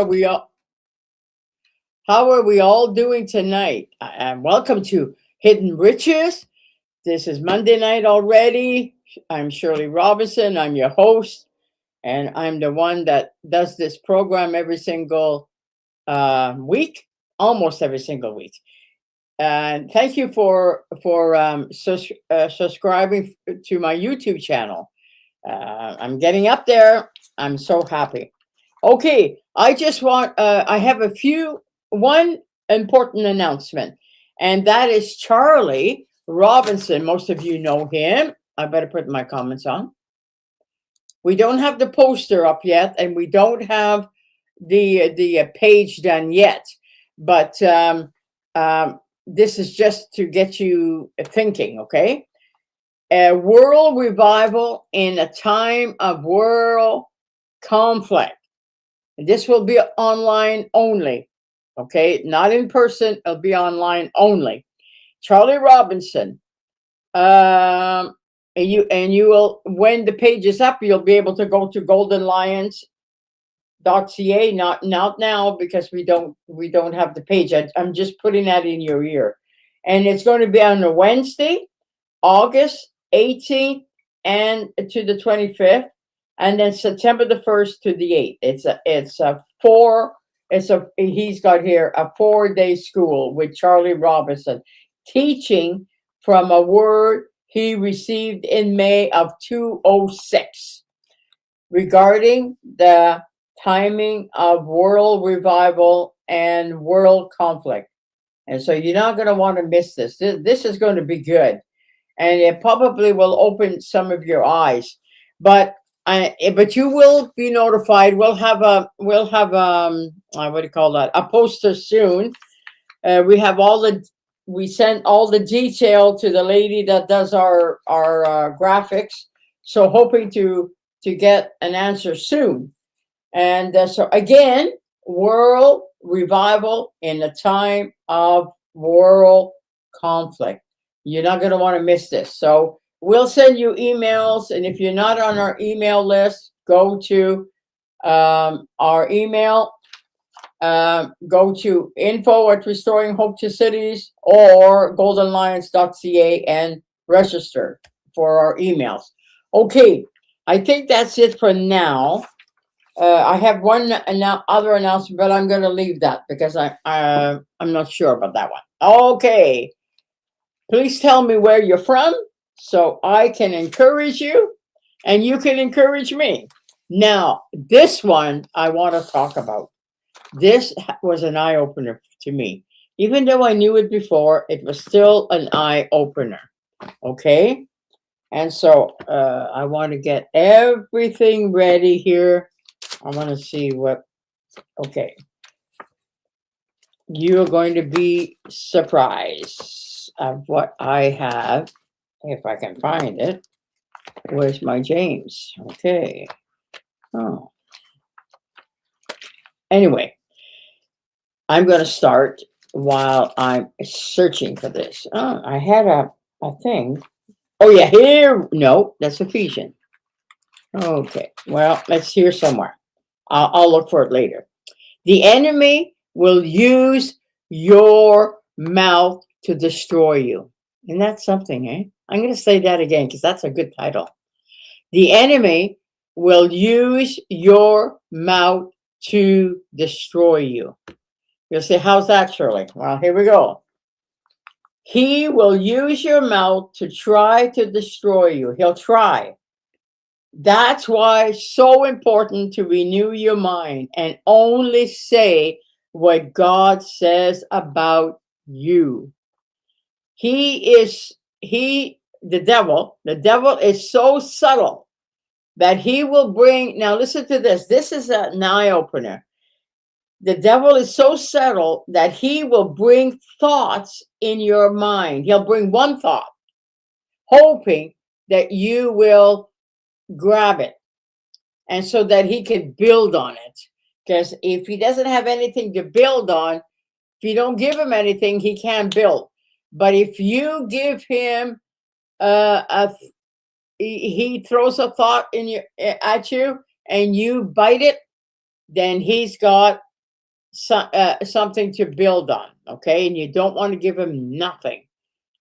we all how are we all doing tonight? And welcome to Hidden Riches. This is Monday night already. I'm Shirley Robinson. I'm your host, and I'm the one that does this program every single week, almost every single week. And thank you for subscribing to my YouTube channel. I'm getting up there. I'm so happy. Okay, I have one important announcement, and that is Charlie Robinson. Most of you know him. I better put my comments on. We don't have the poster up yet, and we don't have the page done yet, but this is just to get you thinking, okay? A world revival in a time of world conflict. This will be online only, okay? Not in person, it'll be online only. Charlie Robinson. And you will, when the page is up, you'll be able to go to goldenlions.ca. Not now, because we don't have the page. I'm just putting that in your ear. And it's going to be on a Wednesday, August 18th and to the 25th, and then September the 1st to the 8th. He's got here a 4-day school with Charlie Robinson, teaching from a word he received in May of 2006 regarding the timing of world revival and world conflict. And so you're not going to want to miss this. This is going to be good. And it probably will open some of your eyes, but you will be notified. We'll have what do you call that? A poster soon. We sent all the detail to the lady that does our graphics. So hoping to get an answer soon. And so again, world revival in a time of world conflict. You're not going to want to miss this. So we'll send you emails. And if you're not on our email list, go to our email. Go to info@restoringhope-to-cities or goldenlions.ca and register for our emails. Okay, I think that's it for now. I have one other announcement, but I'm going to leave that because I'm not sure about that one. Okay. Please tell me where you're from so I can encourage you and you can encourage me. Now, this one I want to talk about. This was an eye-opener to me. Even though I knew it before, it was still an eye-opener. Okay? And so I want to get everything ready here. I want to see what... Okay. You're going to be surprised of what I have, if I can find it. Where's my James? Okay. Oh. Anyway, I'm going to start while I'm searching for this. Oh, I had a thing. Oh, yeah, here. No, that's Ephesians. Okay, well, let's hear somewhere. I'll look for it later. The enemy will use your mouth to destroy you. And that's something, eh? I'm going to say that again because that's a good title. The enemy will use your mouth to destroy you. You'll say, how's that, Shirley? Well, here we go. He will use your mouth to try to destroy you. He'll try. That's why it's so important to renew your mind and only say what God says about you. The devil is so subtle that he will bring, now listen to this. This is an eye opener. The devil is so subtle that he will bring thoughts in your mind. He'll bring one thought, hoping that you will grab it. And so that he can build on it. Because if he doesn't have anything to build on, if you don't give him anything, he can't build. But if you give him he throws a thought at you and you bite it, then he's got something to build on, okay? And you don't want to give him nothing.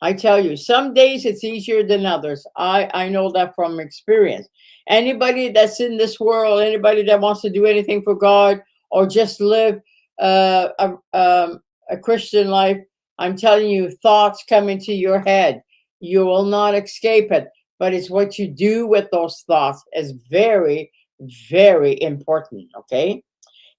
I tell you, some days it's easier than others. I know that from experience. Anybody that's in this world, anybody that wants to do anything for God or just live a Christian life, I'm telling you, thoughts come into your head. You will not escape it, but it's what you do with those thoughts is very, very important, okay?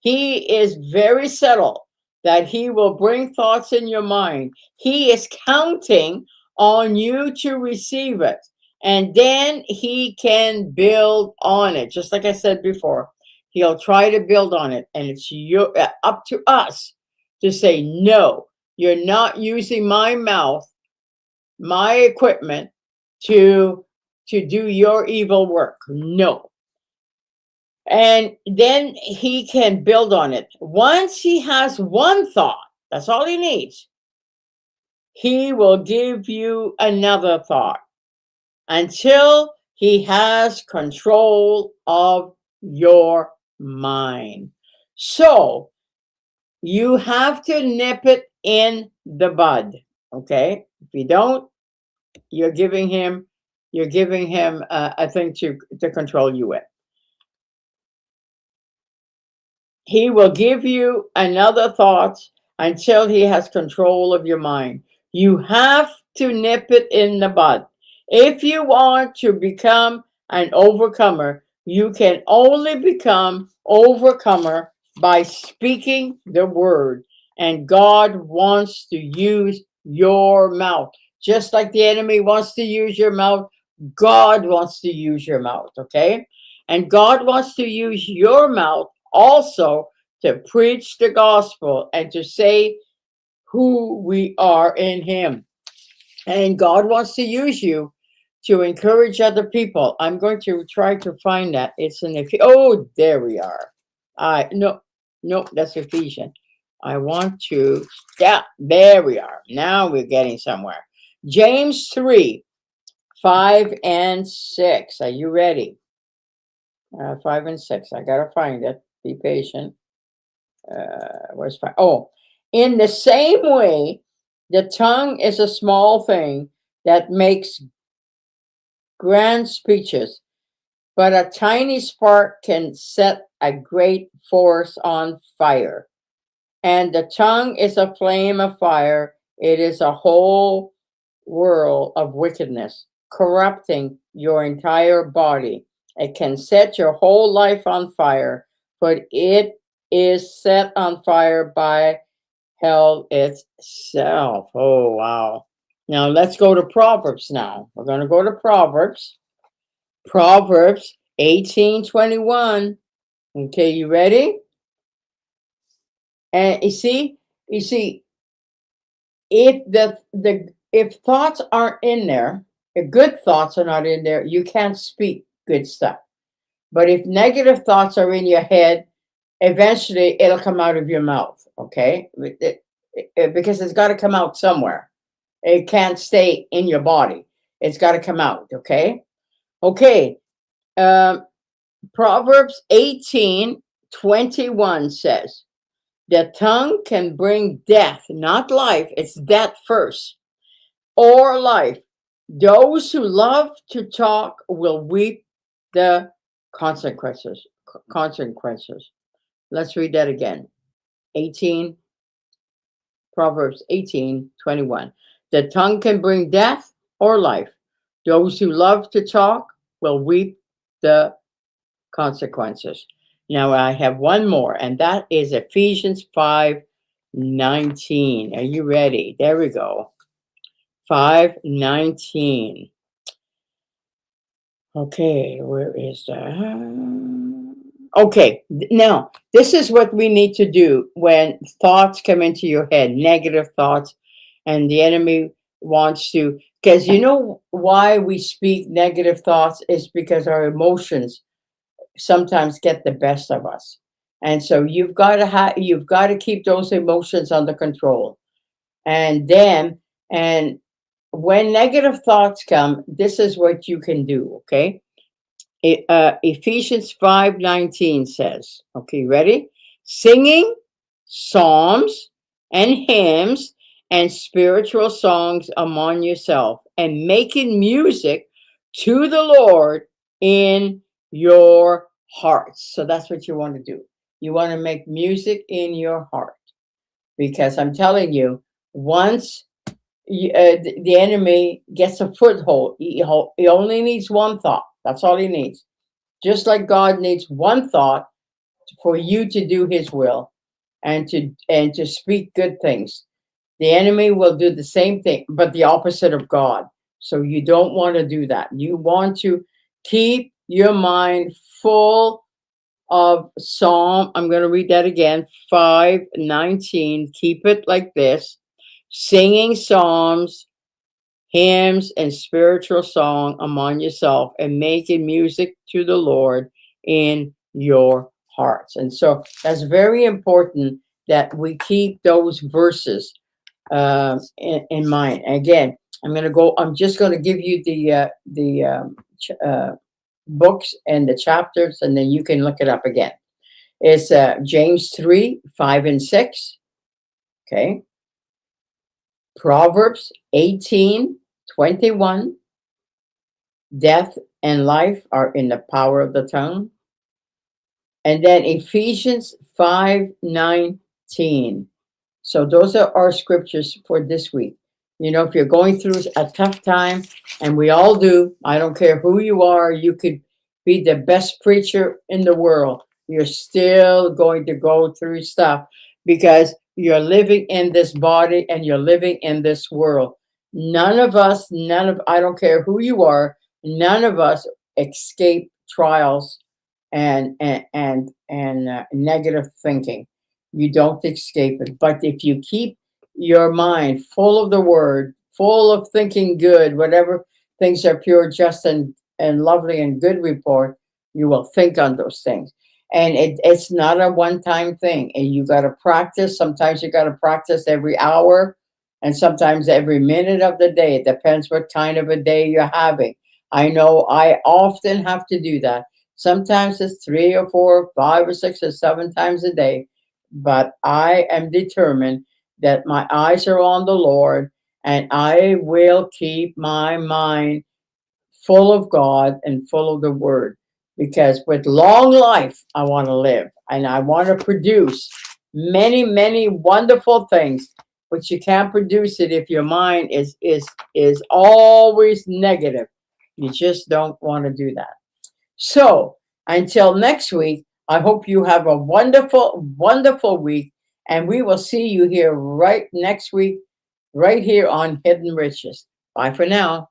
He is very subtle that he will bring thoughts in your mind. He is counting on you to receive it. And then he can build on it. Just like I said before, he'll try to build on it. And it's up to us to say, no, you're not using my mouth, my equipment to do your evil work. No. And then he can build on it. Once he has one thought, that's all he needs. He will give you another thought until he has control of your mind. So you have to nip it in the bud. Okay? If you don't, you're giving him a thing to control you with. He will give you another thought until he has control of your mind. You have to nip it in the bud. If you want to become an overcomer, you can only become overcomer by speaking the word. And God wants to use your mouth. Just like the enemy wants to use your mouth, God wants to use your mouth, okay? And God wants to use your mouth also to preach the gospel and to say who we are in him. And God wants to use you to encourage other people. I'm going to try to find that. It's in there we are. No, that's Ephesians. I want to, yeah, there we are. Now we're getting somewhere. James 3, 5 and 6. Are you ready? 5 and 6. I gotta find it. Be patient. Where's 5? Oh, in the same way, the tongue is a small thing that makes grand speeches, but a tiny spark can set a great forest on fire. And the tongue is a flame of fire. It is a whole world of wickedness, corrupting your entire body. It can set your whole life on fire, but it is set on fire by hell itself. Oh, wow. Now let's go to Proverbs now. We're going to go to Proverbs. Proverbs 18:21. Okay, you ready? And you see, if thoughts aren't in there, if good thoughts are not in there, you can't speak good stuff. But if negative thoughts are in your head, eventually it'll come out of your mouth, okay? Because it's got to come out somewhere. It can't stay in your body. It's got to come out, okay? Okay. Proverbs 18:21 says, the tongue can bring death, not life. It's death first, or life. Those who love to talk will reap the consequences. Let's read that again. Proverbs 18:21. The tongue can bring death or life. Those who love to talk will reap the consequences. Now I have one more, and that is Ephesians 5:19. Are you ready? There we go. 5:19. Okay, where is that? Okay, now this is what we need to do when thoughts come into your head, negative thoughts, and the enemy wants to, because you know why we speak negative thoughts is because our emotions sometimes get the best of us. And so you've got to keep those emotions under control. And when negative thoughts come, this is what you can do, okay? Ephesians 5:19 says, okay, ready? Singing psalms and hymns and spiritual songs among yourself, and making music to the Lord in your hearts. So that's what you want to do. You want to make music in your heart, because I'm telling you, once the enemy gets a foothold, he only needs one thought. That's all he needs. Just like God needs one thought for you to do his will and to speak good things. The enemy will do the same thing, but the opposite of God. So you don't want to do that. You want to keep your mind full of Psalm. I'm going to read that again, 5:19. Keep it like this: singing psalms, hymns, and spiritual song among yourself, and making music to the Lord in your hearts. And so that's very important that we keep those verses in mind. Again, I'm just going to give you the books and the chapters, and then you can look it up again. It's James 3:5 and 6. Okay. Proverbs 18:21. Death and life are in the power of the tongue. And then Ephesians 5:19. So those are our scriptures for this week. You know, if you're going through a tough time, and we all do, I don't care who you are, you could be the best preacher in the world. You're still going to go through stuff because you're living in this body and you're living in this world. I don't care who you are, none of us escape trials and negative thinking. You don't escape it. But if you keep your mind full of the word, full of thinking good, whatever things are pure, just, and lovely and good report, you will think on those things. And it's not a one-time thing. And you got to practice. Sometimes you got to practice every hour, and sometimes every minute of the day. It depends what kind of a day you're having. I know I often have to do that. Sometimes it's 3 or 4 or 5 or 6 or 7 times a day. But I am determined that my eyes are on the Lord, and I will keep my mind full of God and full of the Word. Because with long life, I want to live, and I want to produce many, many wonderful things. But you can't produce it if your mind is always negative. You just don't want to do that. So until next week, I hope you have a wonderful, wonderful week. And we will see you here right next week, right here on Hidden Riches. Bye for now.